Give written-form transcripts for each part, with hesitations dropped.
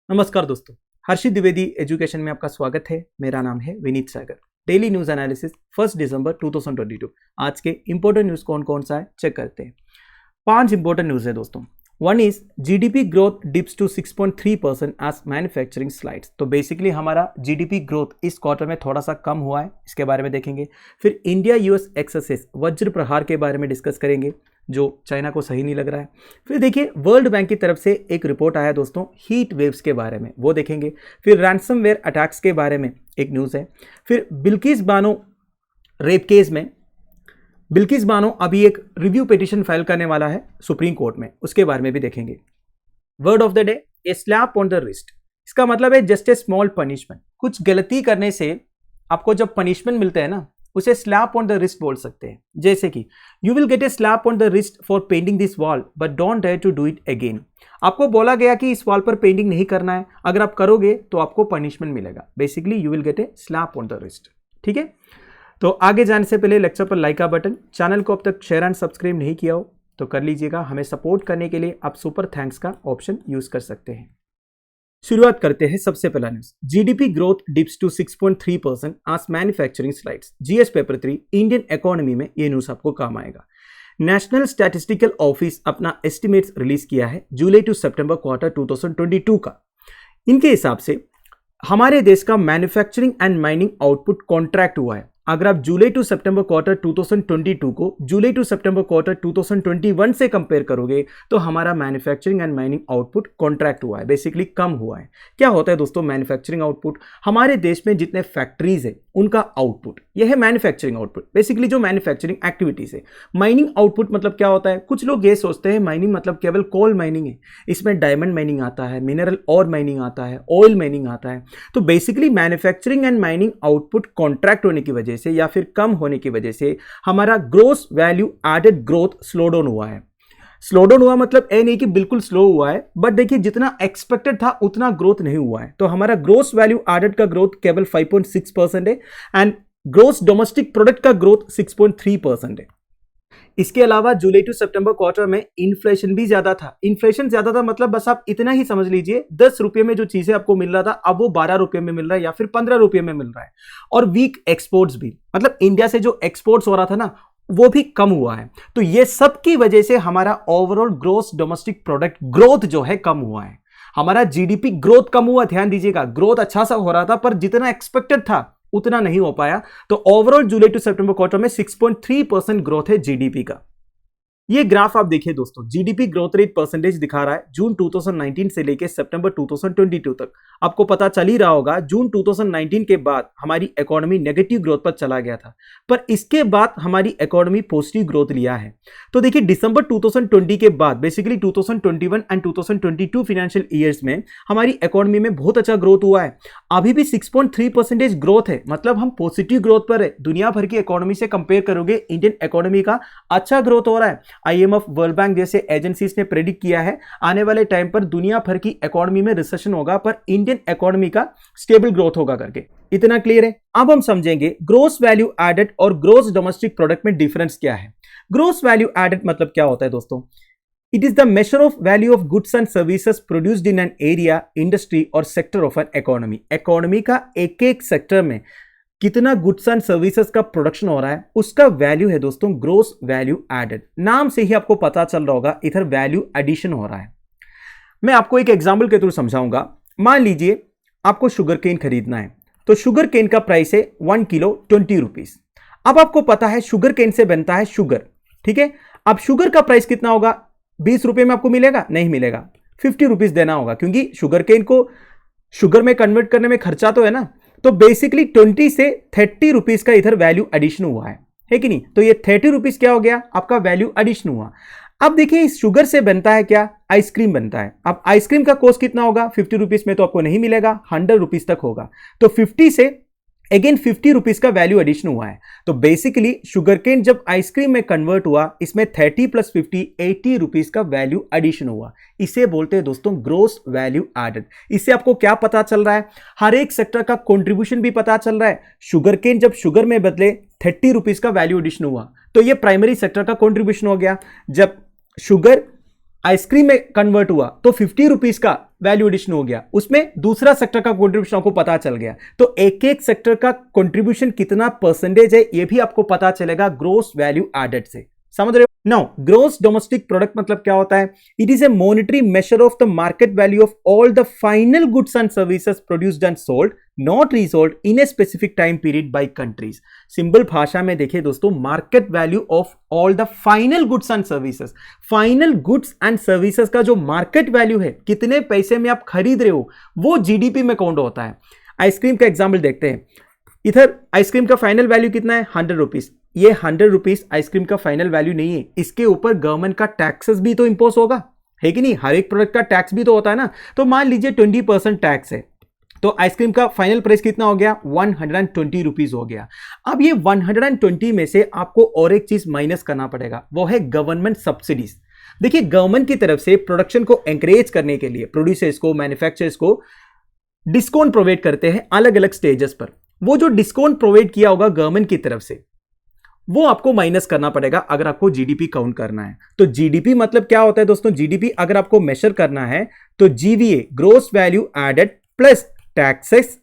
नमस्कार दोस्तों, हर्षित द्विवेदी एजुकेशन में आपका स्वागत है। मेरा नाम है विनीत सागर। डेली न्यूज एनालिसिस 1 दिसंबर 2022। आज के इंपॉर्टेंट न्यूज कौन कौन सा है चेक करते हैं। 5 इंपॉर्टेंट न्यूज है दोस्तों। One is GDP growth dips to 6.3% as manufacturing slides. तो बेसिकली हमारा जीडीपी ग्रोथ इस क्वार्टर में थोड़ा सा कम हुआ है, इसके बारे में देखेंगे। फिर इंडिया यूएस एक्सेस वज्र प्रहार के बारे में डिस्कस करेंगे, जो चाइना को सही नहीं लग रहा है। फिर देखिए वर्ल्ड बैंक की तरफ से एक रिपोर्ट आया दोस्तों हीट वेव्स के बारे में, वो देखेंगे। फिर रैंसमवेयर अटैक्स के बारे में एक न्यूज़ है। फिर बिल्किस बानो रेप केस में बिल्किस बानो अभी एक रिव्यू पिटीशन फाइल करने वाला है सुप्रीम कोर्ट में, उसके बारे में भी देखेंगे। Word of the day, A slap on the wrist. इसका मतलब है जस्ट ए स्मॉल पनिशमेंट। कुछ गलती करने से आपको जब पनिशमेंट मिलते हैं ना, उसे स्लैप ऑन द रिस्ट बोल सकते हैं। जैसे कि you will get a slap on the wrist for painting this wall but don't dare to do it again. आपको बोला गया कि इस वॉल पर पेंटिंग नहीं करना है, अगर आप करोगे तो आपको पनिशमेंट मिलेगा। Basically you will get a slap on the wrist. ठीक है, तो आगे जाने से पहले लेक्चर पर लाइक का बटन, चैनल को अब तक शेयर एंड सब्सक्राइब नहीं किया हो तो कर लीजिएगा। हमें सपोर्ट करने के लिए आप सुपर थैंक्स का ऑप्शन यूज कर सकते हैं। शुरुआत करते हैं। सबसे पहला news, GDP growth dips to 6.3% आज manufacturing slides. GS paper 3 Indian economy में ये न्यूज आपको काम आएगा। नेशनल स्टैटिस्टिकल ऑफिस अपना एस्टिमेट्स रिलीज किया है जुलाई टू सितंबर क्वार्टर 2022 का। इनके हिसाब से हमारे देश का manufacturing and mining output contract हुआ है। अगर आप जुलाई टू सितंबर क्वार्टर 2022 को जुलाई टू सितंबर क्वार्टर 2021 से कंपेयर करोगे तो हमारा manufacturing and mining output contract हुआ है, बेसिकली कम हुआ है। क्या होता है दोस्तों मैन्युफैक्चरिंग आउटपुट? हमारे देश में जितने फैक्ट्रीज है उनका आउटपुट, यह है मैन्युफैक्चरिंग आउटपुट। बेसिकली जो मैन्युफैक्चरिंग एक्टिविटीज है। माइनिंग आउटपुट मतलब क्या होता है? कुछ लोग ये सोचते हैं माइनिंग मतलब केवल कोल माइनिंग है, इसमें डायमंड माइनिंग आता है, मिनरल और माइनिंग आता है, ऑयल माइनिंग आता है। तो basically manufacturing and mining output contract होने की वजह से या फिर कम होने की वजह से हमारा gross value added growth slow down हुआ है। स्लो डाउन हुआ मतलब ये नहीं कि बिल्कुल स्लो हुआ है, बट देखिए जितना एक्सपेक्टेड था उतना ग्रोथ नहीं हुआ है। तो हमारा ग्रोस वैल्यू एडेड का ग्रोथ केवल 5.6% है एंड ग्रोस डोमेस्टिक प्रोडक्ट का ग्रोथ 6.3% है। इसके अलावा जुलाई टू सितंबर क्वार्टर में इन्फ्लेशन भी ज्यादा था। इन्फ्लेशन ज्यादा था मतलब बस आप इतना ही समझ लीजिए, 10 रुपए में जो चीजें आपको मिल रहा था अब वो 12 रुपए में मिल रहा है या फिर 15 रुपए में मिल रहा है। और वीक एक्सपोर्ट्स भी, मतलब इंडिया से जो एक्सपोर्ट्स हो रहा था ना वो भी कम हुआ है। तो ये सब की वजह से हमारा overall gross domestic product growth जो है कम हुआ है। हमारा जीडीपी ग्रोथ कम हुआ, ध्यान दीजिएगा। ग्रोथ अच्छा सा हो रहा था पर जितना एक्सपेक्टेड था उतना नहीं हो पाया। तो ओवरऑल जुलाई टू सितंबर क्वार्टर में 6.3% ग्रोथ है जीडीपी का। ये ग्राफ आप देखिए दोस्तों, जीडीपी ग्रोथ रेट परसेंटेज दिखा रहा है जून 2019 से लेकर सितंबर 2022 तक। आपको पता चल ही रहा होगा जून 2019 के बाद हमारी इकोनॉमी नेगेटिव ग्रोथ पर चला गया था, पर इसके बाद हमारी इकोनॉमी पॉजिटिव ग्रोथ लिया है। तो देखिए दिसंबर 2020 के बाद बेसिकली 2021 एंड 2022 फाइनेंशियल ईयर्स में हमारी इकोनॉमी में बहुत अच्छा ग्रोथ हुआ है। अभी भी 6.3% ग्रोथ है, मतलब हम पॉजिटिव ग्रोथ पर है। दुनिया भर की इकोनॉमी से कंपेयर करोगे इंडियन इकोनॉमी का अच्छा ग्रोथ हो रहा है। आईएमएफ, वर्ल्ड बैंक जैसे एजेंसीज ने प्रेडिक्ट किया है आने वाले टाइम पर दुनिया भर की इकोनॉमी में रिसेशन होगा पर इंडियन इकोनॉमी का स्टेबल ग्रोथ होगा करके। इतना क्लियर है? अब हम समझेंगे ग्रोस वैल्यू एडेड और ग्रोस डोमेस्टिक प्रोडक्ट में डिफरेंस क्या है। ग्रोस वैल्यू एडेड मतलब क्या होता है दोस्तों? It is the measure of value of goods and services produced in an area, industry और sector of an economy. Economy का एक एक सेक्टर में कितना गुड्स एंड सर्विसेज का प्रोडक्शन हो रहा है उसका वैल्यू है दोस्तों ग्रोस वैल्यू एडेड। नाम से ही आपको पता चल रहा होगा इधर वैल्यू एडिशन हो रहा है। मैं आपको एक एग्जांपल के थ्रू समझाऊंगा। मान लीजिए आपको शुगर केन खरीदना है, तो शुगर केन का प्राइस है 1 किलो 20 रुपीज। अब आपको पता है शुगर केन से बनता है शुगर, ठीक है। अब शुगर का प्राइस कितना होगा? 20 रुपए में आपको मिलेगा? नहीं मिलेगा, 50 रुपीज देना होगा, क्योंकि शुगर केन को शुगर में कन्वर्ट करने में खर्चा तो है ना। तो बेसिकली 20 से 30 रुपीज का इधर वैल्यू एडिशन हुआ है कि नहीं? तो ये 30 रुपीज क्या हो गया? आपका वैल्यू एडिशन हुआ। अब देखिए इस शुगर से बनता है क्या? आइसक्रीम बनता है। अब आइसक्रीम का कॉस्ट कितना होगा? 50 रुपीज में तो आपको नहीं मिलेगा, 100 रुपीज तक होगा। तो 50 से अगेन 50 रुपीज का वैल्यू एडिशन हुआ है। तो बेसिकली शुगर केन जब आइसक्रीम में कन्वर्ट हुआ, इसमें 30 + 50 80 रुपीज का वैल्यू एडिशन हुआ। इसे बोलते हैं दोस्तों ग्रोस वैल्यू एडेड। इससे आपको क्या पता चल रहा है? हर एक सेक्टर का कंट्रीब्यूशन भी पता चल रहा है। शुगर केन जब शुगर में बदले 30 रुपीज का वैल्यू एडिशन हुआ, तो ये प्राइमरी सेक्टर का कंट्रीब्यूशन हो गया। जब शुगर आइसक्रीम में कन्वर्ट हुआ तो 50 रुपीज का वैल्यू एडिशन हो गया, उसमें दूसरा सेक्टर का कंट्रीब्यूशन आपको पता चल गया। तो एक एक सेक्टर का कंट्रीब्यूशन कितना परसेंटेज है ये भी आपको पता चलेगा ग्रोस वैल्यू एडेड से। समझ रहे हो? नाउ ग्रोस डोमेस्टिक प्रोडक्ट मतलब क्या होता है? It is a monetary measure of the market value of all the final goods and services produced and sold not resold in a specific time period by countries. Simple भाषा में देखिए दोस्तों, market value of all the final goods and services, final goods and services का जो market value है, कितने पैसे में आप खरीद रहे हो, वो जीडीपी में काउंट होता है। आइसक्रीम का एग्जाम्पल देखते हैं। इधर आइसक्रीम का फाइनल वैल्यू कितना है? 100 रुपीज। ये 100 रुपीज आइसक्रीम का फाइनल वैल्यू नहीं है, इसके ऊपर गवर्नमेंट का टैक्सेस भी तो इंपोज होगा, है कि नहीं? हर एक प्रोडक्ट का टैक्स भी तो होता है ना। तो मान लीजिए 20% टैक्स है, तो आइसक्रीम का फाइनल प्राइस कितना हो गया? 120 रुपीज हो गया। अब ये 120 में से आपको और एक चीज माइनस करना पड़ेगा, वो है गवर्नमेंट सब्सिडीज। देखिए, गवर्नमेंट की तरफ से प्रोडक्शन को एनकरेज करने के लिए प्रोड्यूसर्स को, मैन्युफैक्चरर्स को डिस्काउंट प्रोवाइड करते हैं अलग अलग स्टेजेस पर। वो जो डिस्काउंट प्रोवाइड किया होगा गवर्नमेंट की तरफ से, वो आपको माइनस करना पड़ेगा अगर आपको जीडीपी काउंट करना है। तो जीडीपी मतलब क्या होता है दोस्तों? जीडीपी अगर आपको मेजर करना है तो GVA, gross value added plus taxes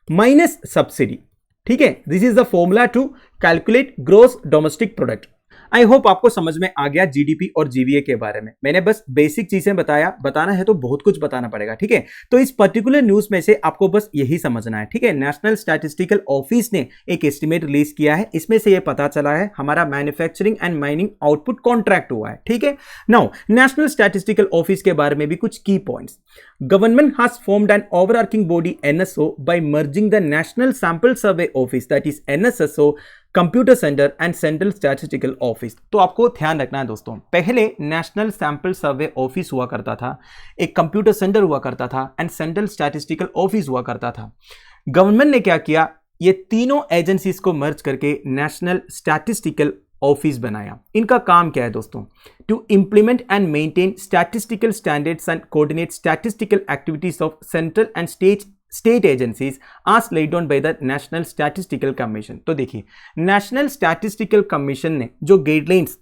minus subsidy. ठीक है, this is the formula to calculate gross domestic product. I hope आपको समझ में आ गया जीडीपी और जीवीए के बारे में। मैंने बस बेसिक चीजें बताना है तो बहुत कुछ बताना पड़ेगा। ठीक है, तो इस पर्टिकुलर न्यूज में से आपको बस यही समझना है। ठीक है, नेशनल स्टैटिस्टिकल ऑफिस ने एक एस्टिमेट रिलीज किया है, इसमें से यह पता चला है हमारा manufacturing and mining output contract हुआ है। ठीक है, नाउ नेशनल स्टैटिस्टिकल ऑफिस के बारे में भी कुछ की points. Government has formed an overarching body NSO by merging the National Sample Survey Office, that is NSSO, Computer Center and Central Statistical Office। तो आपको ध्यान रखना है दोस्तों, पहले नेशनल सैंपल सर्वे ऑफिस हुआ करता था, एक कंप्यूटर सेंटर हुआ करता था एंड सेंट्रल स्टैटिस्टिकल ऑफिस हुआ करता था। गवर्नमेंट ने क्या किया? ये तीनों एजेंसीज को मर्ज करके नेशनल स्टैटिस्टिकल ऑफिस बनाया। इनका काम क्या है दोस्तों? To implement and maintain statistical standards and coordinate statistical activities of central and state agencies as laid down by the national statistical commission. तो देखिए, नेशनल स्टैटिस्टिकल कमीशन ने जो गाइडलाइंस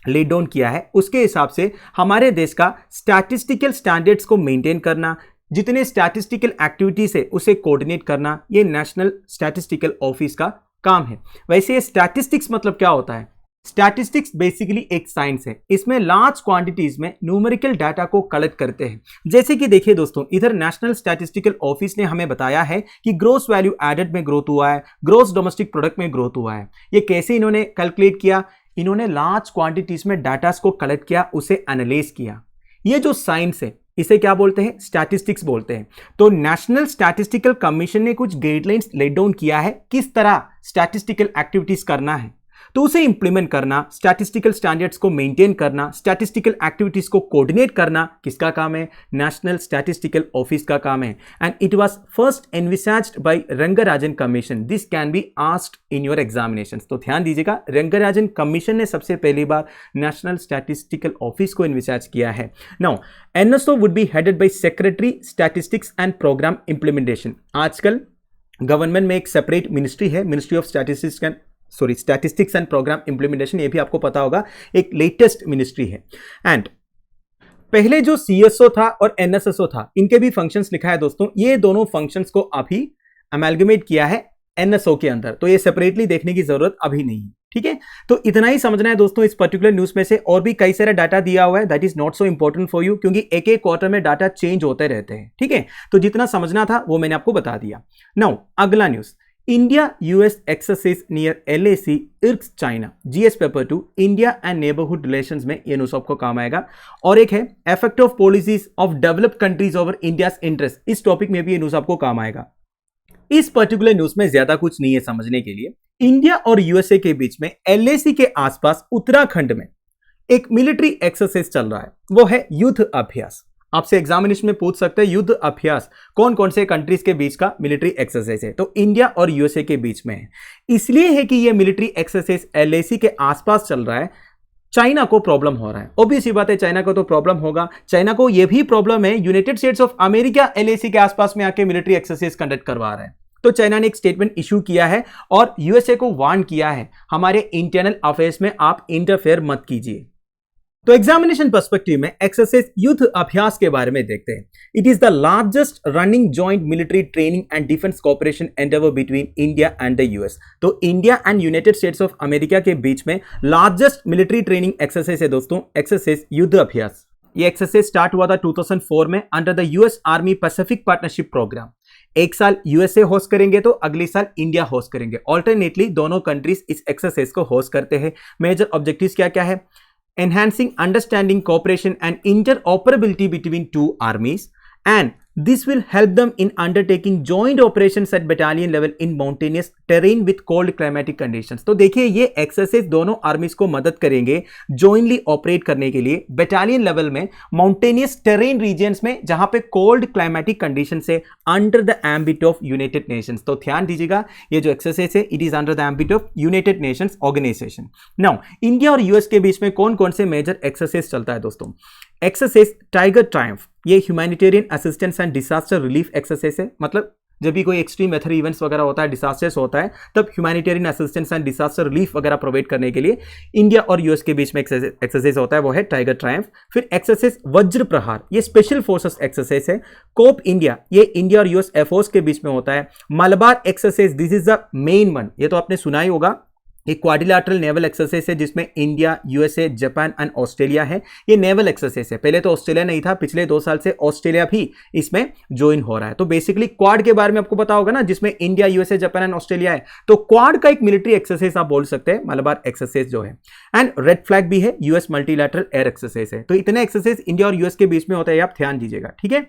लेड डाउन किया है, उसके हिसाब से हमारे देश का स्टैटिस्टिकल स्टैंडर्ड्स को मेंटेन करना, जितने स्टैटिस्टिकल एक्टिविटीज है उसे कोऑर्डिनेट करना, ये नेशनल स्टैटिस्टिकल ऑफिस का काम है। वैसे स्टैटिस्टिक्स मतलब क्या होता है? स्टैटिस्टिक्स बेसिकली एक साइंस है, इसमें लार्ज क्वांटिटीज में न्यूमेरिकल डाटा को कलेक्ट करते हैं। जैसे कि देखिए दोस्तों, इधर नेशनल स्टैटिस्टिकल ऑफिस ने हमें बताया है कि ग्रोस वैल्यू एडेड में ग्रोथ हुआ है, ग्रोस डोमेस्टिक प्रोडक्ट में ग्रोथ हुआ है। ये कैसे इन्होंने कैलकुलेट किया? इन्होंने लार्ज क्वांटिटीज में डाटा को कलेक्ट किया, उसे एनालाइज किया। ये जो साइंस है इसे क्या बोलते हैं? स्टैटिस्टिक्स बोलते हैं। तो नेशनल स्टैटिस्टिकल कमीशन ने कुछ गाइडलाइंस लेड डाउन किया है किस तरह स्टैटिस्टिकल एक्टिविटीज करना है, तो उसे इंप्लीमेंट करना, स्टैटिस्टिकल स्टैंडर्ड्स को मेंटेन करना, स्टैटिस्टिकल एक्टिविटीज को कोऑर्डिनेट करना किसका काम है? नेशनल स्टैटिस्टिकल ऑफिस का काम है। And it was first envisaged by Rangarajan commission. This can be asked in your examinations. तो ध्यान दीजिएगा, रंगराजन कमीशन ने सबसे पहली बार नेशनल स्टैटिस्टिकल ऑफिस को एनविसाज किया है। Now NSO would be headed by secretary statistics and programme implementation. आजकल गवर्नमेंट में एक सेपरेट मिनिस्ट्री है, ministry of statistics and programme implementation, ये भी आपको पता होगा, एक लेटेस्ट मिनिस्ट्री है। एंड पहले जो सीएसओ था और एनएसएसओ था, इनके भी फंक्शंस लिखा है दोस्तों। ये दोनों फंक्शंस को अभी अमेलगमेट किया है एनएसओ के अंदर, तो ये सेपरेटली देखने की जरूरत अभी नहीं है। ठीक है, तो इतना ही समझना है दोस्तों इस पर्टिकुलर न्यूज में से। और भी कई सारा डाटा दिया हुआ है, that is not so important for you, क्योंकि एक एक क्वार्टर में डाटा चेंज होते रहते हैं। ठीक है, तो जितना समझना था वो मैंने आपको बता दिया। नाउ अगला news, India US exercise near LAC irks China, GS paper 2 India and neighbourhood relations में ये न्यूज आपको काम आएगा। और एक है effect of policies of developed countries over India's interest, इस टॉपिक में भी ये न्यूज आपको काम आएगा। इस पर्टिकुलर न्यूज में ज्यादा कुछ नहीं है समझने के लिए। इंडिया और यूएसए के बीच में LAC के आसपास उत्तराखंड में एक मिलिट्री एक्सरसाइज चल रहा है, वो है युद्ध अभ्यास। आपसे एग्जामिनेशन में पूछ सकते हैं युद्ध अभ्यास कौन कौन से कंट्रीज के बीच का मिलिट्री एक्सरसाइज है, तो इंडिया और यूएसए के बीच में है। इसलिए है कि ये मिलिट्री एक्सरसाइज LAC के आसपास चल रहा है। चाइना को प्रॉब्लम हो रहा है, ऑब्वियस सी बात है, चाइना को तो प्रॉब्लम होगा। चाइना को यह भी प्रॉब्लम है, United States of America LAC के आसपास में आके मिलिट्री एक्सरसाइज कंडक्ट करवा रहा है। तो चाइना ने एक स्टेटमेंट इशू किया है और यूएसए को वार्न किया है, हमारे इंटरनल अफेयर्स में आप इंटरफेयर मत कीजिए। तो एग्जामिनेशन पर्सपेक्टिव में एक्सरसाइज युद्ध अभ्यास के बारे में देखते हैं। It is the largest running joint military training and defence cooperation endeavour between India and the US. तो India and United States of America के बीच में लार्जेस्ट मिलिट्री ट्रेनिंग एक्सरसाइज है दोस्तों, एक्सरसाइज युद्ध अभ्यास। ये एक्सरसाइज स्टार्ट हुआ था 2004 में under the US Army Pacific Partnership Program. एक साल यूएसए होस्ट करेंगे तो अगले साल इंडिया होस्ट करेंगे। ऑल्टरनेटली दोनों कंट्रीज इस एक्सरसाइज को होस्ट करते हैं। मेजर ऑब्जेक्टिव्स क्या क्या है? Enhancing understanding, cooperation and interoperability between two armies, and this will help them in undertaking joint operations at battalion level in mountainous terrain with cold climatic conditions। तो देखिए ये exercise दोनों आर्मीज को मदद करेंगे जॉइंटली ऑपरेट करने के लिए बैटालियन लेवल में माउंटेनियस टेरेन रीजन्स में जहां पे कोल्ड क्लाइमेटिक कंडीशन से under the ambit of United Nations. तो ध्यान दीजिएगा ये जो एक्सरसाइज है it is under the ambit of United Nations Organization. Now India और यूएस के बीच में कौन कौन से मेजर एक्सरसाइज चलता है दोस्तों? एक्सरसाइज टाइगर ट्रायम्फ, ये humanitarian assistance and disaster relief exercise है। मतलब जब भी कोई एक्सट्रीम वेदर इवेंट्स वगैरह होता है, डिजास्टर्स होता है, तब humanitarian assistance and disaster relief वगैरह प्रोवाइड करने के लिए इंडिया और यूएस के बीच में एक्सरसाइज होता है, वो है टाइगर ट्रायम्फ। फिर एक्सरसाइज वज्र प्रहार, ये स्पेशल फोर्सेस एक्सरसाइज है। कोप इंडिया, ये इंडिया और यूएस एयरफोर्स के बीच में होता है। Malabar exercise, this is the main one, ये तो आपने सुना ही होगा। एक क्वाड्रिलैटरल नेवल एक्सरसाइज है जिसमें India, USA, Japan and Australia है। ये नेवल एक्सरसाइज है। पहले तो ऑस्ट्रेलिया नहीं था, पिछले 2 साल से ऑस्ट्रेलिया भी इसमें ज्वाइन हो रहा है। तो बेसिकली क्वाड के बारे में आपको पता होगा ना, जिसमें India, USA, Japan and Australia है। तो क्वाड का एक मिलिट्री एक्सरसाइज आप बोल सकते हैं मलबार एक्सरसाइज जो है। एंड रेड फ्लैग भी है, यूएस मल्टीलैटरल एयर एक्सरसाइज है। तो इतने एक्सरसाइज इंडिया और यूएस के बीच में होता है, आप ध्यान दीजिएगा, ठीक है।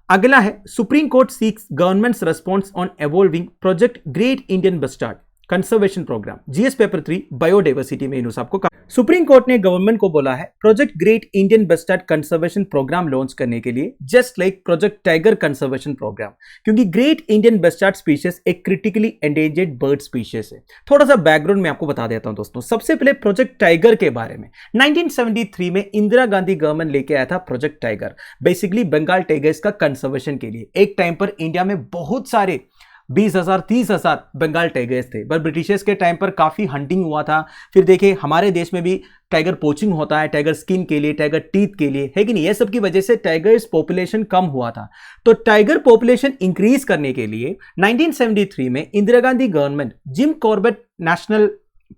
अगला है Supreme Court seeks government's response on evolving project great Indian bustard conservation programme, GS paper 3 biodiversity में इन्होंने आपको कहा। सुप्रीम कोर्ट ने गवर्नमेंट को बोला है project great Indian bustard conservation programme launch करने के लिए, just like project tiger conservation programme, क्योंकि ग्रेट इंडियन बस्टार्ड स्पीशीज एक क्रिटिकली एंडेंजर्ड बर्ड स्पीशीज है। थोड़ा सा बैकग्राउंड में आपको बता देता हूं दोस्तों। सबसे पहले प्रोजेक्ट टाइगर के बारे में 1973 में इंदिरा गांधी गवर्नमेंट लेके आया था project tiger, basically Bengal tigers का कंजर्वेशन के लिए। एक टाइम पर इंडिया में बहुत सारे 20,000 30,000 बंगाल टाइगर्स थे, पर ब्रिटिशर्स के टाइम पर काफ़ी हंटिंग हुआ था। फिर देखिए हमारे देश में भी टाइगर पोचिंग होता है, टाइगर स्किन के लिए, टाइगर टीथ के लिए, है कि नहीं। ये सब की वजह से टाइगर्स पॉपुलेशन कम हुआ था। तो टाइगर पॉपुलेशन इंक्रीज करने के लिए 1973 में Indira Gandhi government Jim Corbett National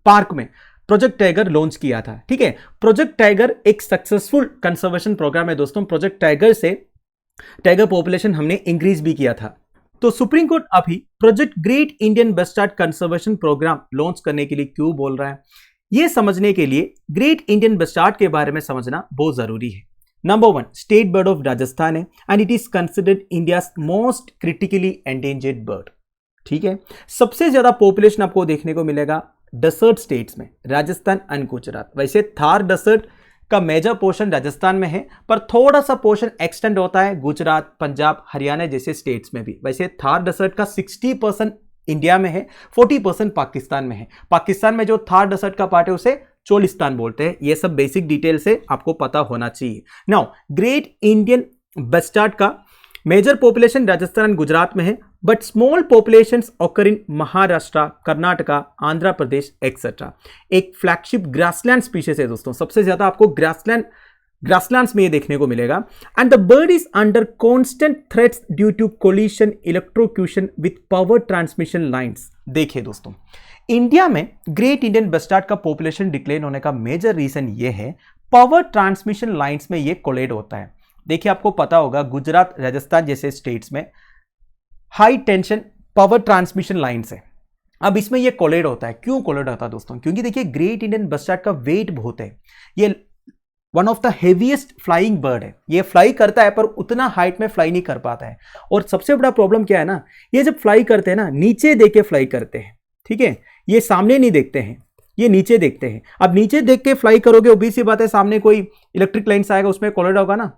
Park में प्रोजेक्ट टाइगर लॉन्च किया था, ठीक है। प्रोजेक्ट टाइगर एक सक्सेसफुल कंजर्वेशन प्रोग्राम है दोस्तों। प्रोजेक्ट टाइगर से टाइगर पॉपुलेशन हमने इंक्रीज भी किया था। तो सुप्रीम कोर्ट अभी project great Indian bustard conservation programme launch करने के लिए क्यों बोल रहा है, यह समझने के लिए ग्रेट इंडियन बस्टार्ड के बारे में समझना बहुत जरूरी है। Number 1 state bird of Rajasthan है and it is considered India's most critically endangered bird, ठीक है। सबसे ज्यादा पॉपुलेशन आपको देखने को मिलेगा डेजर्ट स्टेट्स में, राजस्थान एंड गुजरात। वैसे थार डेजर्ट का मेजर पोर्शन राजस्थान में है, पर थोड़ा सा पोर्शन एक्सटेंड होता है गुजरात, पंजाब, हरियाणा जैसे स्टेट्स में भी। वैसे थार डेजर्ट का 60% इंडिया में है, 40% पाकिस्तान में है। पाकिस्तान में जो थार डेजर्ट का पार्ट है उसे चोलिस्तान बोलते हैं। ये सब बेसिक डिटेल से आपको पता होना चाहिए। नाउ ग्रेट इंडियन बस्टार्ड का major population Rajasthan and Gujarat में है, but small populations occur in Maharashtra, Karnataka, Andhra Pradesh etcetera. एक फ्लैगशिप ग्रासलैंड स्पीशीज है दोस्तों। सबसे ज्यादा आपको ग्रासलैंड्स में ये देखने को मिलेगा। And the bird is under constant threats due to collision, electrocution with power transmission lines. देखिए दोस्तों, इंडिया में ग्रेट इंडियन बस्टार्ड का पॉपुलेशन डिक्लाइन होने का मेजर रीजन ये है पावर ट्रांसमिशन लाइंस में ये कोलेड होता है। देखिए आपको पता होगा गुजरात, राजस्थान जैसे स्टेट्स में high tension power transmission lines है। अब इसमें ये कोलेड होता है। क्यों कोलेड होता है दोस्तों? क्योंकि देखिए ग्रेट इंडियन बस्टार्ड का वेट बहुत है। ये one of the heaviest flying bird है। ये फ्लाई करता है पर उतना हाइट में फ्लाई नहीं कर पाता है। और सबसे बड़ा प्रॉब्लम क्या है ना, ये जब फ्लाई करते हैं ना नीचे देख के फ्लाई करते हैं, ठीक है। ये सामने नहीं देखते हैं, ये नीचे देखते हैं। अब नीचे देख के फ्लाई करोगे, obvious सी बात है सामने कोई इलेक्ट्रिक लाइन्स आएगा, उसमें कोलेड होगा ना।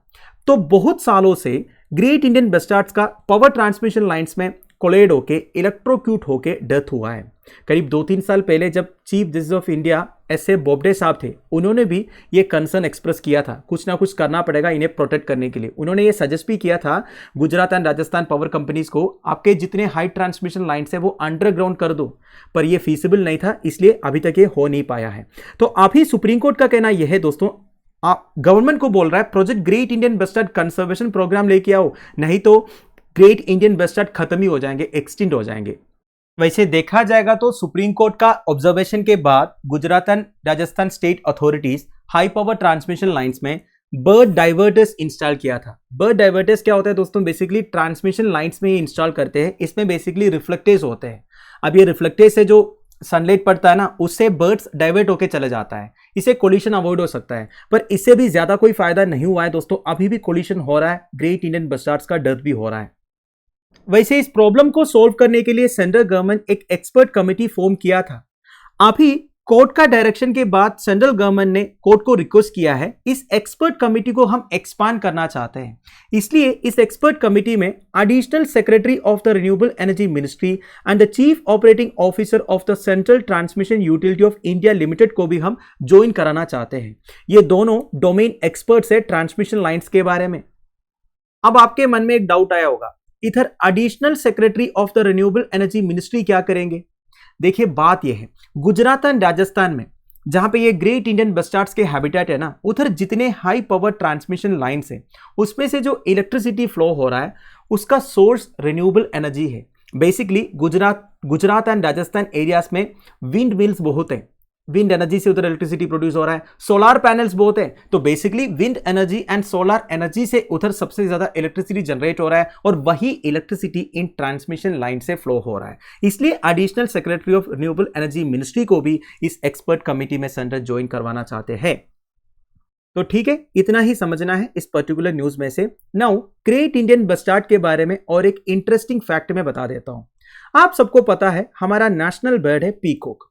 तो बहुत सालों से ग्रेट इंडियन बस्टार्ड्स का पावर ट्रांसमिशन लाइंस में कोलेड होके, इलेक्ट्रोक्यूट होके डेथ हुआ है। करीब 2-3 साल पहले जब chief justice of India एस.ए. Bobde साहब थे, उन्होंने भी ये कंसर्न एक्सप्रेस किया था, कुछ ना कुछ करना पड़ेगा इन्हें प्रोटेक्ट करने के लिए। उन्होंने ये सजेस्ट भी किया था Gujarat and Rajasthan power companies को, आपके जितने हाई ट्रांसमिशन लाइन्स है वो अंडरग्राउंड कर दो, पर ये फीसिबल नहीं था, इसलिए अभी तक ये हो नहीं पाया है। तो अभी सुप्रीम कोर्ट का कहना यह है दोस्तों, गवर्नमेंट को बोल रहा है project great Indian bustard conservation programme लेके आओ, नहीं तो ग्रेट इंडियन बस्टर्ड खत्म ही हो जाएंगे, एक्सटिंक्ट हो जाएंगे। वैसे देखा जाएगा तो सुप्रीम कोर्ट का ऑब्जर्वेशन के बाद Gujarat and Rajasthan state authorities high power transmission lines में बर्ड डाइवर्टर्स इंस्टॉल किया था। बर्ड डाइवर्टर्स क्या होता है दोस्तों, बेसिकली ट्रांसमिशन लाइंस में इंस्टॉल करते हैं। इसमें बेसिकली रिफ्लेक्टर्स होते हैं। अब ये रिफ्लेक्टर्स से जो सनलाइट पड़ता है ना, उससे बर्ड्स डाइवर्ट होकर चले जाता है, इससे कोलिशन अवॉइड हो सकता है। पर इससे भी ज्यादा कोई फायदा नहीं हुआ है दोस्तों, अभी भी कोलिशन हो रहा है, ग्रेट इंडियन बस्टार्ड्स का डर भी हो रहा है। वैसे इस प्रॉब्लम को सोल्व करने के लिए सेंट्रल गवर्नमेंट एक एक्सपर्ट कमेटी फॉर्म किया था। अभी कोर्ट का डायरेक्शन के बाद सेंट्रल गवर्नमेंट ने कोर्ट को रिक्वेस्ट किया है इस एक्सपर्ट कमेटी को हम एक्सपांड करना चाहते हैं। इसलिए इस एक्सपर्ट कमेटी में additional secretary of the renewable energy ministry and the chief operating officer of the central transmission utility of India limited को भी हम ज्वाइन कराना चाहते हैं। ये दोनों डोमेन एक्सपर्ट्स है ट्रांसमिशन लाइन्स के बारे में। अब आपके मन में एक डाउट आया होगा, इधर additional secretary of the renewable energy ministry क्या करेंगे? देखिए बात यह है, गुजरात एंड राजस्थान में जहां पे ये ग्रेट इंडियन बस्टार्ड्स के हैबिटेट है ना, उधर जितने हाई पावर ट्रांसमिशन लाइन्स है उसमें से जो इलेक्ट्रिसिटी फ्लो हो रहा है उसका सोर्स रिन्यूएबल एनर्जी है। Basically Gujarat and Rajasthan areas में विंड मिल्स बहुत है, विंड एनर्जी से उधर इलेक्ट्रिसिटी प्रोड्यूस हो रहा है। सोलार पैनल्स बहुत है, तो basically wind energy and solar energy से उधर सबसे ज्यादा इलेक्ट्रिसिटी जनरेट हो रहा है और वही इलेक्ट्रिसिटी इन ट्रांसमिशन लाइन से फ्लो हो रहा है। इसलिए additional secretary of renewable energy ministry को भी इस एक्सपर्ट कमेटी में सेंटर ज्वाइन करवाना चाहते हैं। तो ठीक है, इतना ही समझना है इस पर्टिकुलर न्यूज में से। नाउ ग्रेट इंडियन बस्टार्ड के बारे में और एक इंटरेस्टिंग फैक्ट में बता देता हूं। आप सबको पता है हमारा नेशनल बर्ड है पीकॉक।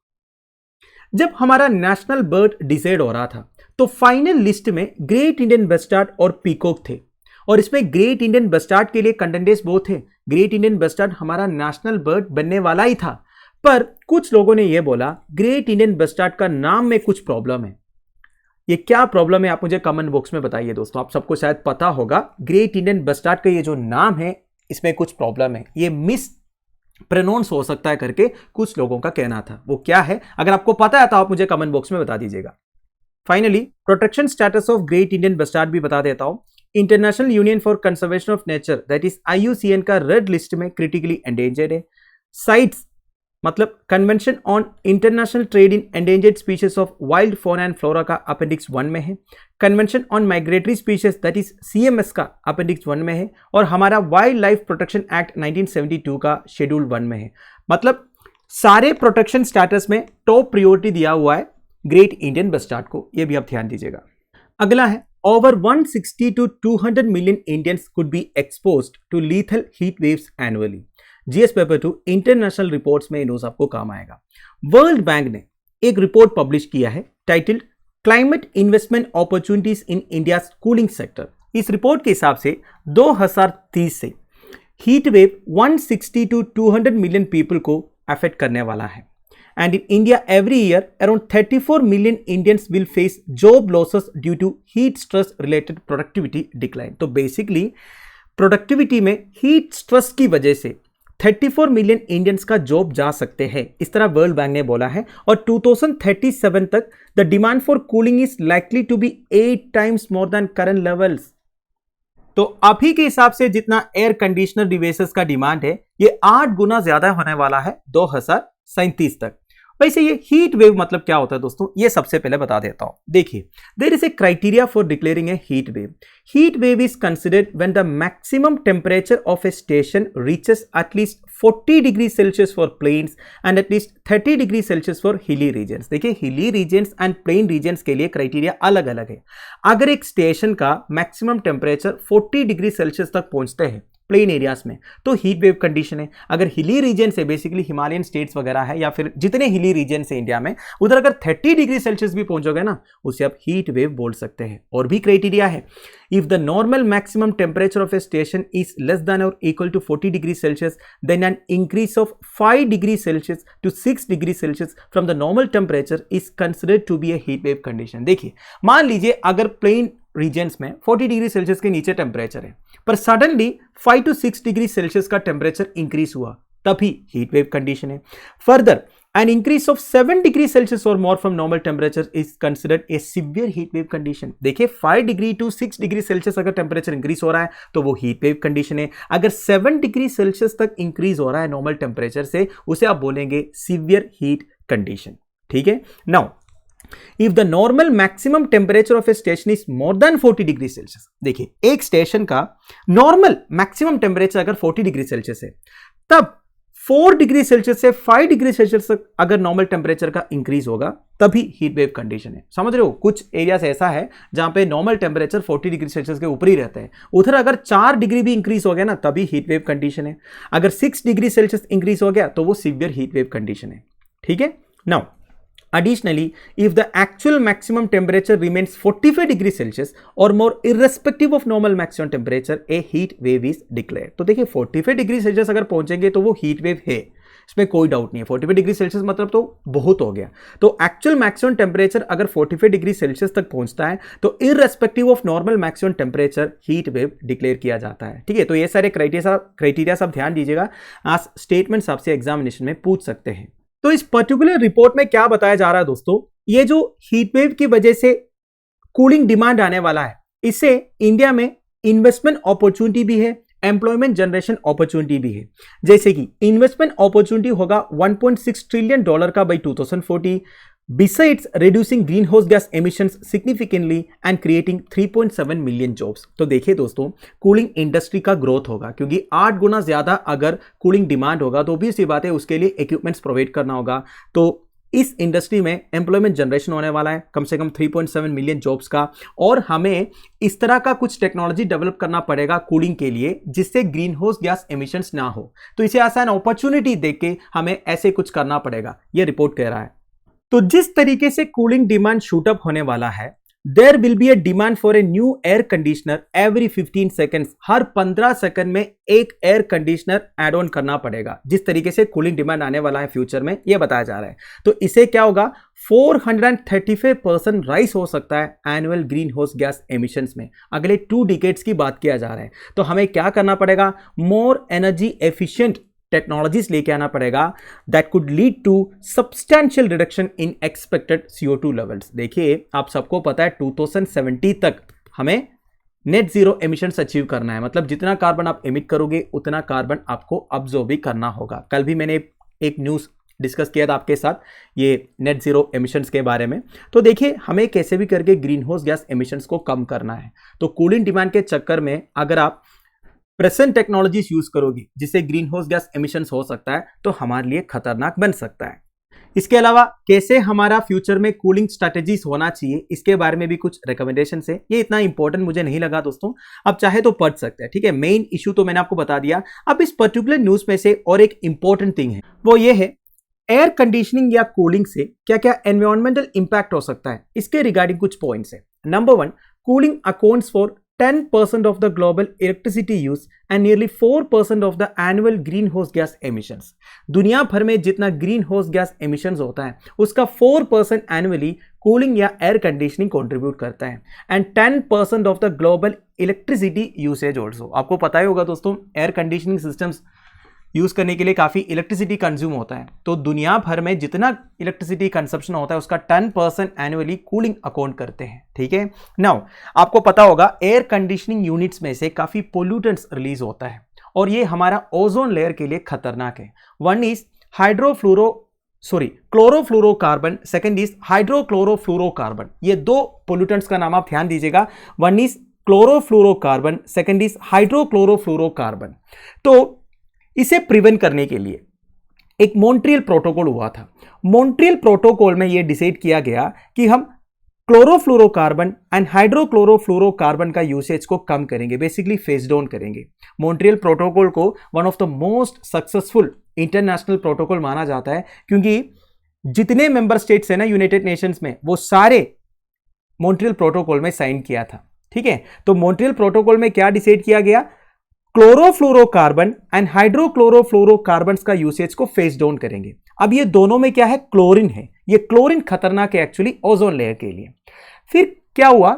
जब हमारा नेशनल बर्ड डिसाइड हो रहा था तो फाइनल लिस्ट में ग्रेट इंडियन बस्टार्ड और पीकॉक थे, और इसमें ग्रेट इंडियन बस्टार्ड के लिए कंटेंडर्स बहुत थे। ग्रेट इंडियन बस्टार्ड हमारा नेशनल बर्ड बनने वाला ही था, पर कुछ लोगों ने यह बोला ग्रेट इंडियन बस्टार्ड का नाम में कुछ प्रॉब्लम है। ये क्या प्रॉब्लम है आप मुझे कमेंट बॉक्स में बताइए दोस्तों। आप सबको शायद पता होगा ग्रेट इंडियन बस्टार्ड का ये जो नाम है इसमें कुछ प्रॉब्लम है, ये मिस प्रोनाउंस हो सकता है करके कुछ लोगों का कहना था। वो क्या है, अगर आपको पता है तो आप मुझे कमेंट बॉक्स में बता दीजिएगा। Finally protection status of great Indian bustard भी बता देता हूं। International union for conservation of nature that is IUCN का रेड लिस्ट में क्रिटिकली एंडेंजर्ड है। साइट्स मतलब convention on international trade in endangered species of wild fauna and flora का appendix 1 में है। Convention on migratory species that is CMS का appendix 1 में है, और हमारा वाइल्ड लाइफ प्रोटेक्शन एक्ट 1972 का शेड्यूल 1 में है। मतलब सारे प्रोटेक्शन स्टेटस में टॉप प्रायोरिटी दिया हुआ है ग्रेट इंडियन बस्टार्ड को, यह भी आप ध्यान दीजिएगा। अगला है over 160 to 200 million Indians could be exposed to lethal heat waves annually. GS paper 2 international reports में न्यूज आपको काम आएगा। वर्ल्ड बैंक ने एक रिपोर्ट पब्लिश किया है titled climate investment opportunities in India cooling sector. इस रिपोर्ट के हिसाब से 2030 से heat wave 160 to 200 million people को अफेक्ट करने वाला है, and in India every year around 34 million Indians will face job losses due to heat stress related productivity decline. तो बेसिकली प्रोडक्टिविटी में हीट स्ट्रेस की वजह से 34 मिलियन इंडियंस का जॉब जा सकते हैं, इस तरह वर्ल्ड बैंक ने बोला है। और 2037 तक the demand for cooling is likely to be 8 times more than current levels. तो अभी के हिसाब से जितना एयर कंडीशनर डिवाइसेस का डिमांड है ये 8 गुना ज्यादा होने वाला है 2037 तक। वैसे ये हीट वेव मतलब क्या होता है दोस्तों, ये सबसे पहले बता देता हूं। देखिए, there is a criteria for declaring a heat wave. Heat wave is considered when the maximum temperature of a station reaches at least 40 degree Celsius for plains and at least 30 degree Celsius for hilly regions. देखिए, hilly regions and plane regions के लिए criteria अलग अलग है। अगर एक station का maximum temperature 40 degree Celsius तक पहुंचते हैं प्लेन एरियाज में तो हीट वेव कंडीशन है। अगर हिली रीजन से बेसिकली हिमालयन स्टेट्स वगैरह है या फिर जितने हिली रीजन से इंडिया में, उधर अगर 30 डिग्री सेल्सियस भी पहुंचोगे ना, उसे आप हीट वेव बोल सकते हैं। और भी क्राइटेरिया है, if the normal maximum temperature of a station is less than और equal to 40 degree Celsius then an increase of 5 degree Celsius to 6 degree Celsius from the normal temperature is considered to be a heat wave condition. देखिए, मान लीजिए अगर plane regions में 40 degree Celsius के नीचे temperature है, पर सडनली 5 to 6 डिग्री सेल्सियस का टेम्परेचर इंक्रीज हुआ, तभी हीट वेव कंडीशन है। Further An increase of 7 degree Celsius or more from normal temperature is considered a severe heat wave condition. देखिए 5 डिग्री टू 6 डिग्री सेल्सियस अगर temperature increase हो रहा है तो वो हीट वेव कंडीशन है. अगर 7 डिग्री सेल्सियस तक इंक्रीज हो रहा है नॉर्मल टेम्परेचर से, उसे आप बोलेंगे सीवियर हीट कंडीशन. ठीक है. Now if the normal maximum temperature of a station is more than 40 degree Celsius, देखिए एक स्टेशन का नॉर्मल मैक्सिमम टेम्परेचर अगर 40 डिग्री सेल्सियस है, तब 4 डिग्री सेल्सियस से 5 डिग्री सेल्सियस तक अगर नॉर्मल टेम्परेचर का इंक्रीज होगा तभी हीट वेव कंडीशन है. समझ रहे हो. कुछ एरियाज ऐसा है जहां पे नॉर्मल टेम्परेचर 40 डिग्री सेल्सियस के ऊपर ही रहता है, उधर अगर 4 डिग्री भी इंक्रीज हो गया ना तभी हीट वेव कंडीशन है. अगर 6 डिग्री सेल्सियस इंक्रीज हो गया तो वो सीवियर हीट वेव कंडीशन है. ठीक है. Now additionally, if the actual maximum temperature remains 45 degree Celsius or more irrespective of normal maximum temperature, a heat wave is declared. तो देखिए 45 डिग्री सेल्सियस अगर पहुंचेंगे तो वो हीट वेव है, इसमें कोई डाउट नहीं है. 45 डिग्री सेल्सियस मतलब तो बहुत हो गया. तो एक्चुअल मैक्सिमम टेम्परेचर अगर 45 डिग्री सेल्सियस तक पहुंचता है तो irrespective of normal maximum temperature heat wave declare किया जाता है. ठीक है. तो ये सारे क्राइटेरिया सब ध्यान दीजिएगा, आज स्टेटमेंट्स आपसे एग्जामिनेशन में पूछ सकते हैं. तो इस पर्टिकुलर रिपोर्ट में क्या बताया जा रहा है दोस्तों, ये जो हीट वेव की वजह से कूलिंग डिमांड आने वाला है, इससे इंडिया में इन्वेस्टमेंट अपॉर्चुनिटी भी है, एम्प्लॉयमेंट जनरेशन अपॉर्चुनिटी भी है. जैसे कि इन्वेस्टमेंट अपॉर्चुनिटी होगा $1.6 ट्रिलियन का by 2040, besides reducing greenhouse gas emissions significantly and creating 3.7 million jobs. तो देखिए दोस्तों, कूलिंग इंडस्ट्री का ग्रोथ होगा क्योंकि 8 गुना ज्यादा अगर कूलिंग डिमांड होगा तो भी सी बात है उसके लिए इक्विपमेंट्स प्रोवाइड करना होगा. तो इस इंडस्ट्री में एम्प्लॉयमेंट जनरेशन होने वाला है कम से कम 3.7 मिलियन जॉब्स का, और हमें इस तरह का कुछ टेक्नोलॉजी डेवलप करना पड़ेगा कूलिंग के लिए जिससे ग्रीन हाउस गैस एमिशंस ना हो. तो इसे आसान अपॉर्चुनिटी देख के हमें ऐसे कुछ करना पड़ेगा, ये रिपोर्ट कह रहा है. तो जिस तरीके से कूलिंग डिमांड शूटअप होने वाला है, there will be a demand for a new air conditioner every 15 seconds. हर 15 सेकंड में एक एयर कंडीशनर एड ऑन करना पड़ेगा. जिस तरीके से कूलिंग डिमांड आने वाला है फ्यूचर में, यह बताया जा रहा है. तो इसे क्या होगा, 435% राइज हो सकता है annual green house gas emissions में. अगले 2 डिकेड्स की बात किया जा रहा है. तो हमें क्या करना पड़ेगा, मोर एनर्जी एफिशिएंट टेक्नोलॉजीज लेके आना पड़ेगा that could lead to substantial reduction in expected CO2 levels. देखिए आप सबको पता है 2070 तक हमें नेट जीरो एमिशंस अचीव करना है. मतलब जितना कार्बन आप एमिट करोगे उतना कार्बन आपको अब्जॉर्ब भी करना होगा. कल भी मैंने एक न्यूज़ डिस्कस किया था आपके साथ ये नेट जीरो एमिशंस के बारे में. तो देखिए हमें कैसे भी करके ग्रीन हाउस गैस एमिशंस को कम करना है. तो कूलिंग डिमांड के चक्कर में अगर आप प्रेजेंट टेक्नोलॉजीज यूज करोगे जिससे ग्रीन हाउस गैस एमिशंस हो सकता है तो हमारे लिए खतरनाक बन सकता है. इसके अलावा कैसे हमारा फ्यूचर में कूलिंग स्ट्रैटेजीज होना चाहिए, इसके बारे में भी कुछ रिकमेंडेशन है. ये इतना इंपॉर्टेंट मुझे नहीं लगा दोस्तों, आप चाहे तो पढ़ सकते हैं. ठीक है. मेन इशू तो मैंने आपको बता दिया. अब इस पर्टिकुलर न्यूज में से और एक इंपॉर्टेंट थिंग है, वो ये है एयर कंडीशनिंग या कूलिंग से क्या क्या एनवायरमेंटल इंपैक्ट हो सकता है. इसके रिगार्डिंग कुछ पॉइंट्स है. Number 1, cooling accounts for 10% of the global electricity use and nearly 4% of the annual greenhouse gas emissions. दुनिया भर में जितना greenhouse gas emissions होता है उसका 4% annually cooling या air conditioning contribute करता है and 10% of the global electricity usage also. आपको पता ही होगा दोस्तों, air conditioning systems यूज करने के लिए काफी इलेक्ट्रिसिटी कंज्यूम होता है. तो दुनिया भर में जितना इलेक्ट्रिसिटी कंजप्शन होता है उसका 10% एनुअली कूलिंग अकाउंट करते हैं. ठीक है. नाउ आपको पता होगा एयर कंडीशनिंग यूनिट्स में से काफी पोल्यूटेंट्स रिलीज होता है और ये हमारा ओजोन लेयर के लिए खतरनाक है. One is chlorofluorocarbon, second is hydrochlorofluorocarbon. ये 2 पोल्यूटेंट्स का नाम आप ध्यान दीजिएगा. One is chlorofluorocarbon, second is hydrochlorofluorocarbon. तो इसे प्रिवेंट करने के लिए एक मॉन्ट्रियल प्रोटोकॉल हुआ था. मॉन्ट्रियल प्रोटोकॉल में यह डिसाइड किया गया कि हम क्लोरोफ्लोरोकार्बन एंड हाइड्रोक्लोरोफ्लोरोकार्बन का यूसेज को कम करेंगे, बेसिकली फेज डाउन करेंगे. मॉन्ट्रियल प्रोटोकॉल को one of the most successful international protocol माना जाता है क्योंकि जितने मेंबर स्टेट्स हैं ना यूनाइटेड नेशंस में, वो सारे मॉन्ट्रियल प्रोटोकॉल में साइन किया था. ठीक है. तो मॉन्ट्रियल प्रोटोकॉल में क्या डिसाइड किया गया, क्लोरोफ्लोरोकार्बन एंड हाइड्रोक्लोरोफ्लोरोकार्बन का यूसेज को फेस डाउन करेंगे. अब ये दोनों में क्या है, क्लोरीन है. ये क्लोरीन खतरनाक है एक्चुअली ओजोन लेयर के लिए. फिर क्या हुआ,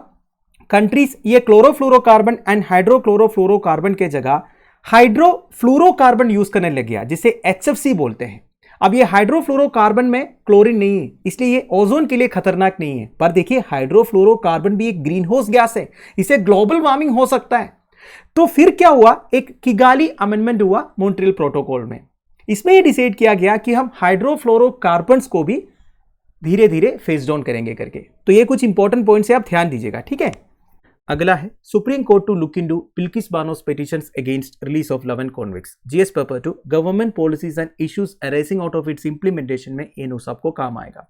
कंट्रीज ये क्लोरोफ्लोरोकार्बन एंड हाइड्रोक्लोरोफ्लोरोकार्बन के जगह हाइड्रोफ्लोरोकार्बन यूज करने लग गया जिसे HFC बोलते हैं. अब ये हाइड्रोफ्लोरोकार्बन में क्लोरीन नहीं है, इसलिए ये ओजोन के लिए खतरनाक नहीं है। पर देखिए हाइड्रोफ्लोरोकार्बन भी एक ग्रीन हाउस गैस है, इसे ग्लोबल वार्मिंग हो सकता है। तो फिर क्या हुआ, एक किगाली अमेंडमेंट हुआ मॉन्ट्रियल प्रोटोकॉल में। इसमें यह डिसाइड किया गया कि हम हाइड्रोफ्लोरोकार्बन्स को भी धीरे धीरे फेस डाउन करेंगे करके। तो ये कुछ इंपॉर्टेंट पॉइंट्स है, आप ध्यान दीजिएगा, ठीक है। अगला है Supreme Court to look into Bilkis Bano's petitions against release of 11 convicts. GS paper 2 government policies and issues arising out of its implementation में ये न्यूज़ आपको काम आएगा।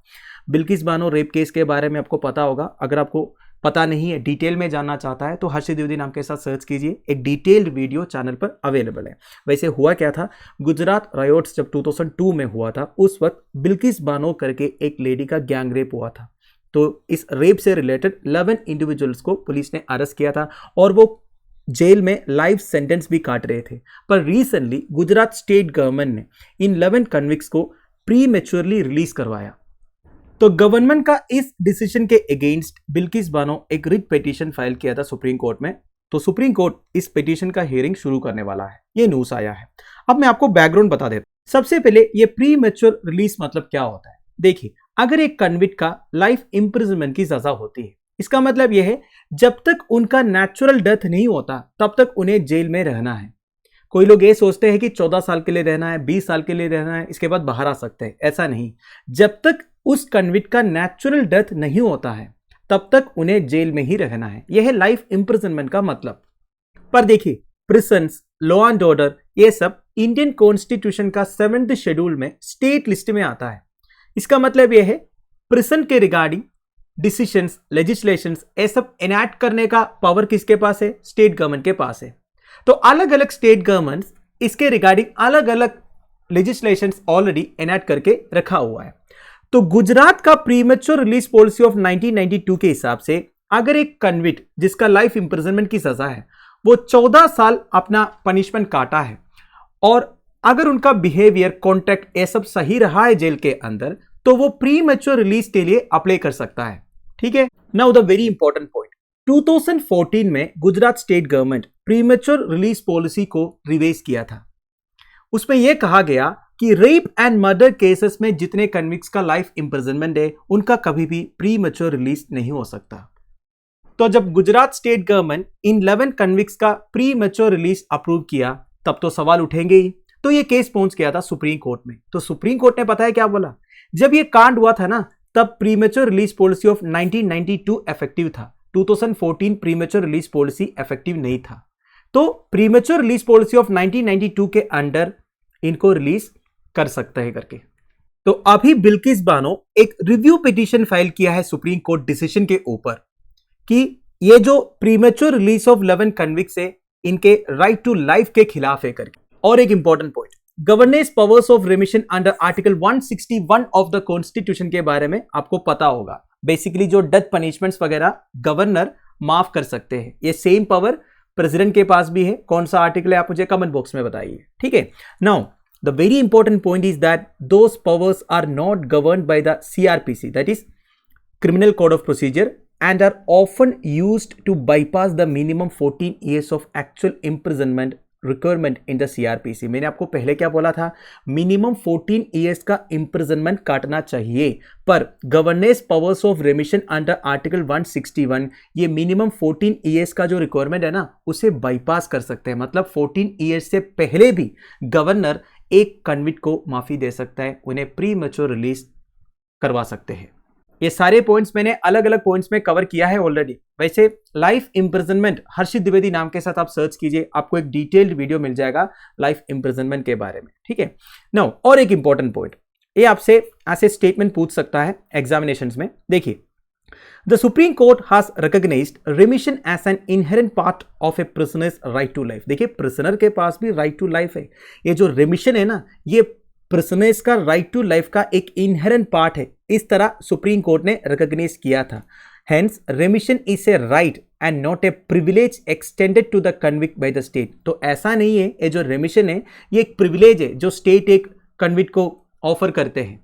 बिल्किस बानो रेप केस के बारे में आपको पता होगा। अगर आपको पता नहीं है, डिटेल में जानना चाहता है, तो हर्षित द्विवेदी नाम के साथ सर्च कीजिए, एक डिटेल्ड वीडियो चैनल पर अवेलेबल है। वैसे हुआ क्या था, गुजरात रायोट्स जब 2002 में हुआ था, उस वक्त बिल्किस बानो करके एक लेडी का गैंग रेप हुआ था। तो इस रेप से रिलेटेड 11 इंडिविजुअल्स को पुलिस ने अरेस्ट किया था और वो जेल में लाइफ सेंटेंस भी काट रहे थे। पर रिसेंटली गुजरात स्टेट गवर्नमेंट ने इन 11 कन्विक्ट्स को प्री मैच्योरली रिलीज करवाया। तो गवर्नमेंट का इस डिसीजन के अगेंस्ट बिल्किस बानो एक रिट पिटीशन फाइल किया था सुप्रीम कोर्ट में। तो सुप्रीम कोर्ट इस पिटीशन का हियरिंग शुरू करने वाला है, ये न्यूज़ आया है। अब मैं आपको बैकग्राउंड बता देता हूं। सबसे पहले ये प्री मैच्योर रिलीज मतलब क्या होता है। देखिए, अगर एक कन्विक्ट का लाइफ इंप्रिजनमेंट की सजा होती है, इसका मतलब यह है जब तक उनका नेचुरल डेथ नहीं होता तब तक उन्हें जेल में रहना है। कोई लोग ये सोचते हैं कि 14 साल के लिए रहना है, 20 साल के लिए रहना है, इसके बाद बाहर आ सकते हैं। ऐसा नहीं, जब तक उस कन्विक्ट का नेचुरल डेथ नहीं होता है तब तक उन्हें जेल में ही रहना है। यह है लाइफ इंप्रिजनमेंट का मतलब। पर देखिए, प्रिजन्स, लॉ एंड ऑर्डर, ये सब इंडियन कॉन्स्टिट्यूशन का 7th शेड्यूल में स्टेट लिस्ट में आता है। इसका मतलब यह है प्रिजन के रिगार्डिंग डिसीजंस, लेजिस्लेशंस, ये सब एनैक्ट करने का पावर किसके पास है, स्टेट गवर्नमेंट के पास है। तो अलग अलग स्टेट गवर्नमेंट्स इसके रिगार्डिंग अलग अलग लेजिस्लेशंस ऑलरेडी एनैक्ट करके रखा हुआ है। तो गुजरात का प्रीमेच्योर रिलीज पॉलिसी ऑफ 1992 के हिसाब से अगर एक कन्विक्ट जिसका लाइफ इंप्रिजनमेंट की सजा है, वो 14 साल अपना पनिशमेंट काटा है और अगर उनका बिहेवियर, कॉन्टैक्ट, ये सब सही रहा है जेल के अंदर, तो वो प्री मैच्योर रिलीज के लिए अप्लाई कर सकता है, ठीक है। Now the very important point, 2014 में Gujarat state government pre mature release policy को रिवाइज किया था। उसमें यह कहा गया कि रेप एंड मर्डर केसेस में जितने कन्विक्ट्स का लाइफ इंप्रिजनमेंट है, उनका कभी भी प्री मैच्योर रिलीज नहीं हो सकता। तो जब Gujarat state government in 11 convicts का प्री मैच्योर रिलीज अप्रूव किया, तब तो सवाल उठेंगे ही। तो ये केस पहुंच गया था सुप्रीम कोर्ट में। तो सुप्रीम कोर्ट ने पता है क्या बोला, जब ये कांड हुआ था ना, तब premature release policy of 1992 effective था। 2014 प्रीमेच्योर रिलीज पॉलिसी इफेक्टिव नहीं था। तो प्रीमेच्योर रिलीज पॉलिसी ऑफ 1992 के अंडर इनको रिलीज कर सकते हैं करके। तो अभी बिल्किस बानो एक रिव्यू पिटीशन फाइल किया है सुप्रीम कोर्ट डिसीजन के ऊपर कि ये जो प्रीमेच्योर रिलीज ऑफ 11 कन्विक्ट्स है, इनके राइट टू लाइफ के खिलाफ है करके। और एक important point, governance powers of remission under article 161 of the constitution के बारे में आपको पता होगा। बेसिकली जो डेथ पनिशमेंट्स वगैरह गवर्नर माफ कर सकते हैं, ये सेम पावर प्रेसिडेंट के पास भी है। कौन सा आर्टिकल है आप मुझे कमेंट बॉक्स में बताइए, ठीक है। Now the very important point is that those powers are not governed by the CRPC, that is criminal code of procedure, and are often used to bypass the minimum 14 years of actual imprisonment requirement in the CRPC। मैंने आपको पहले क्या बोला था, minimum 14 years का imprisonment काटना चाहिए, पर governance powers of रेमिशन under article 161 ये मिनिमम 14 years का जो रिक्वायरमेंट है ना, उसे बाईपास कर सकते हैं। मतलब 14 years से पहले भी गवर्नर एक कन्विक्ट को माफी दे सकता है, उन्हें प्री मैच्योर रिलीज करवा सकते हैं। ये सारे पॉइंट्स मैंने अलग अलग पॉइंट्स में कवर किया है ऑलरेडी। वैसे लाइफ इंप्रिजनमेंट हर्षित द्विवेदी नाम के साथ आप सर्च कीजिए, आपको एक डिटेल्ड वीडियो मिल जाएगा लाइफ इंप्रिजनमेंट के बारे में, ठीक है। नाउ और एक इंपॉर्टेंट पॉइंट, ये आपसे ऐसे स्टेटमेंट पूछ सकता है एग्जामिनेशंस में। देखिए, the Supreme Court has recognised remission as an inherent part of a prisoner's right to life. देखिए, प्रिजनर के पास भी राइट टू लाइफ है। ये जो रिमिशन है ना, ये प्रिजनर्स का राइट टू लाइफ का एक इनहेरेंट पार्ट है, इस तरह सुप्रीम कोर्ट ने रिकॉग्नाइज किया था। Hence remission is a right and not a privilege extended to the convict by the state. तो ऐसा नहीं है, ये जो रेमिशन है ये एक प्रिविलेज है जो स्टेट एक कन्विक्ट को ऑफर करते हैं,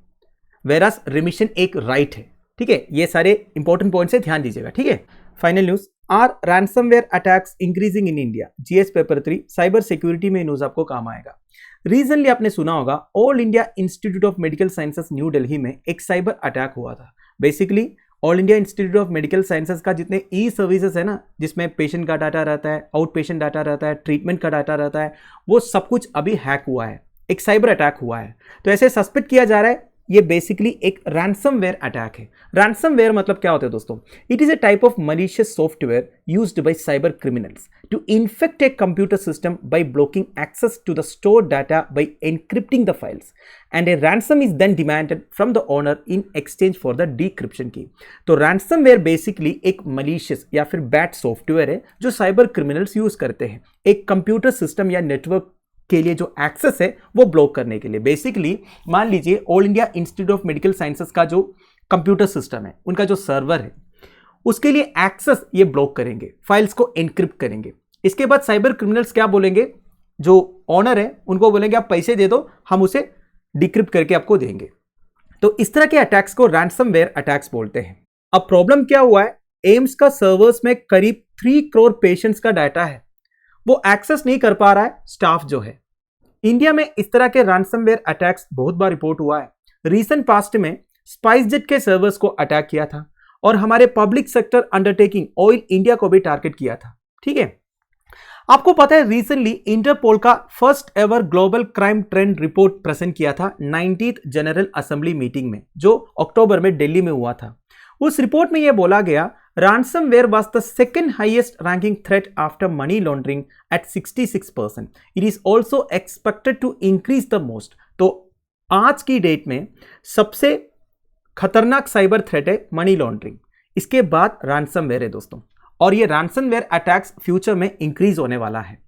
वेरास रेमिशन एक राइट है, ठीक है। ये सारे इंपॉर्टेंट पॉइंट्स है, ध्यान दीजिएगा, ठीक है। Final news, are ransomware attacks increasing in India, GS paper 3 cyber security में न्यूज आपको काम आएगा। रीसेंटली आपने सुना होगा all India institute of medical sciences new Delhi में एक साइबर अटैक हुआ था। Basically all India institute of medical sciences का जितने ई सर्विसेज है ना, जिसमें पेशेंट का डाटा रहता है, आउट पेशेंट डाटा रहता है, ट्रीटमेंट का डाटा रहता है, वो सब कुछ अभी हैक हुआ है, एक साइबर अटैक हुआ है। तो ऐसे सस्पेक्ट किया जा रहा है ये बेसिकली एक रैंसमवेयर अटैक है। रैंसमवेयर मतलब क्या होता है दोस्तों? It is a type of malicious software used by cyber criminals to infect a computer system by blocking access to the stored data by encrypting the files and a ransom is then demanded from the owner in exchange for the decryption की। तो ransomware basically एक malicious या फिर bad software है जो cyber criminals use करते हैं एक कंप्यूटर सिस्टम या नेटवर्क के लिए जो एक्सेस है वो ब्लॉक करने के लिए। बेसिकली मान लीजिए all India institute of medical sciences का जो कंप्यूटर सिस्टम है, उनका जो सर्वर है, उसके लिए एक्सेस ये ब्लॉक करेंगे, फाइल्स को एनक्रिप्ट करेंगे। इसके बाद साइबर क्रिमिनल्स क्या बोलेंगे, जो ऑनर है उनको बोलेंगे आप पैसे दे दो, हम उसे डिक्रिप्ट करके आपको देंगे। तो इस तरह के अटैक्स को रैंसमवेयर अटैक्स बोलते हैं। अब प्रॉब्लम क्या हुआ है, एम्स का सर्वर्स में करीब 3 करोड़ पेशेंट्स का डाटा है, वो एक्सेस नहीं कर पा रहा है स्टाफ जो है। इंडिया में इस तरह के रैंसमवेयर अटैक्स बहुत बार रिपोर्ट हुआ है। रीसेंट पास्ट में स्पाइसजेट के सर्वर्स को अटैक किया था और हमारे public sector undertaking oil India को भी टारगेट किया था। ठीक है, आपको पता है रिसेंटली इंटरपोल का first ever global crime trend report present किया था 90th जनरल असेंबली मीटिंग में, जो अक्टूबर में दिल्ली में हुआ था। उस रिपोर्ट में यह बोला गया ransomware was the second highest ranking threat after money laundering at 66%. It is also expected to increase the most. तो आज की डेट में सबसे खतरनाक साइबर थ्रेट है मनी लॉन्ड्रिंग, इसके बाद रैंसमवेयर है दोस्तों, और ये रैंसमवेयर अटैक्स फ्यूचर में इंक्रीज होने वाला है।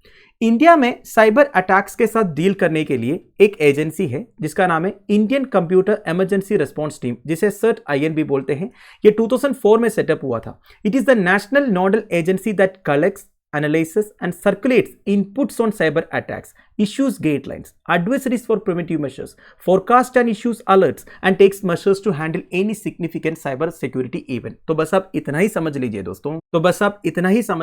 इंडिया में साइबर अटैक्स के साथ डील करने के लिए एक एजेंसी है जिसका नाम है Indian computer emergency response team, जिसे CERT-IN भी बोलते हैं। ये 2004 में सेटअप हुआ था। It is the national nodal agency that collects, analyzes and circulates inputs on cyber attacks, issues guidelines, advisories for preventive measures, forecast and issues alerts and takes measures to handle any significant cyber security event. तो बस आप इतना ही समझ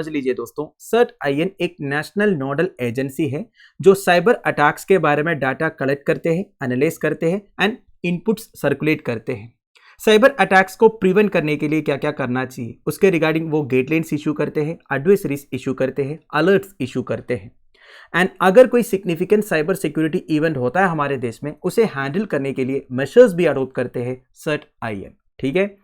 लीजिए दोस्तों, CERT-IN एक national nodal agency है जो साइबर अटैक्स के बारे में डाटा कलेक्ट करते हैं, एनालाइज करते हैं एंड इनपुट्स सर्कुलेट करते हैं। साइबर अटैक्स को प्रिवेंट करने के लिए क्या क्या करना चाहिए उसके रिगार्डिंग वो गाइडलाइंस इशू करते हैं, एडवाइजरीज इशू करते हैं, अलर्ट्स इशू करते हैं। एंड अगर कोई सिग्निफिकेंट साइबर सिक्योरिटी इवेंट होता है हमारे देश में, उसे हैंडल करने के लिए मेजर्स भी अडॉप्ट करते हैं CERT-IN। ठीक है,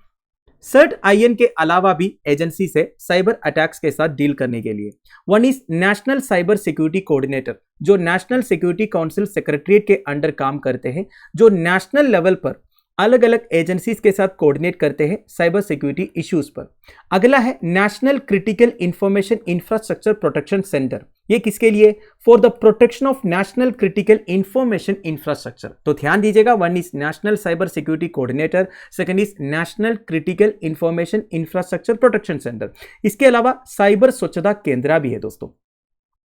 CERT-IN के अलावा भी एजेंसी से साइबर अटैक्स के साथ डील करने के लिए one is national cyber security coordinator, जो नेशनल सिक्योरिटी काउंसिल सेक्रेटरीट के अंडर काम करते हैं, जो नेशनल लेवल पर अलग अलग एजेंसीज के साथ कोऑर्डिनेट करते हैं साइबर सिक्योरिटी इश्यूज पर। अगला है national critical information infrastructure protection centre. ये किसके लिए? For the protection of national critical information infrastructure. तो ध्यान दीजिएगा, one is national cyber security coordinator, second is national critical information infrastructure protection centre. इसके अलावा साइबर स्वच्छता केंद्र भी है दोस्तों।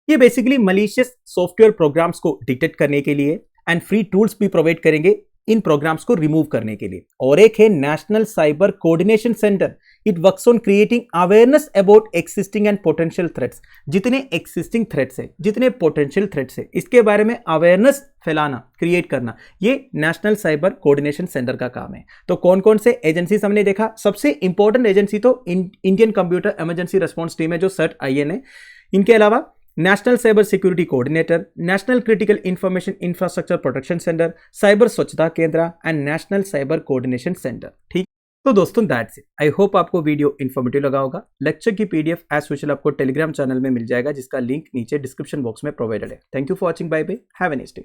ये बेसिकली मलिशियस सॉफ्टवेयर प्रोग्राम्स को डिटेक्ट करने के लिए एंड फ्री टूल्स भी प्रोवाइड करेंगे इन प्रोग्राम्स को रिमूव करने के लिए। और एक है national cyber coordination centre. It works on creating awareness about existing and potential threats. जितने एक्सिस्टिंग थ्रेट्स है, जितने पोटेंशियल थ्रेट्स है, इसके बारे में अवेयरनेस फैलाना, क्रिएट करना, ये नेशनल साइबर कोऑर्डिनेशन सेंटर का काम है। तो कौन कौन से एजेंसी हमने देखा? सबसे इंपॉर्टेंट एजेंसी तो Indian computer emergency response team है जो CERT-IN है। इनके अलावा national cyber security coordinator, national critical information infrastructure protection centre, cyber स्वच्छता केंद्र and national cyber coordination centre. ठीक, तो दोस्तों दैट्स इट। आई होप आपको वीडियो इन्फॉर्मेटिव लगा होगा। लेक्चर की PDF एज यूजुअल आपको टेलीग्राम चैनल में मिल जाएगा, जिसका लिंक नीचे डिस्क्रिप्शन बॉक्स में प्रोवाइडेड है। Thank you for watching, bye bye, have a nice day.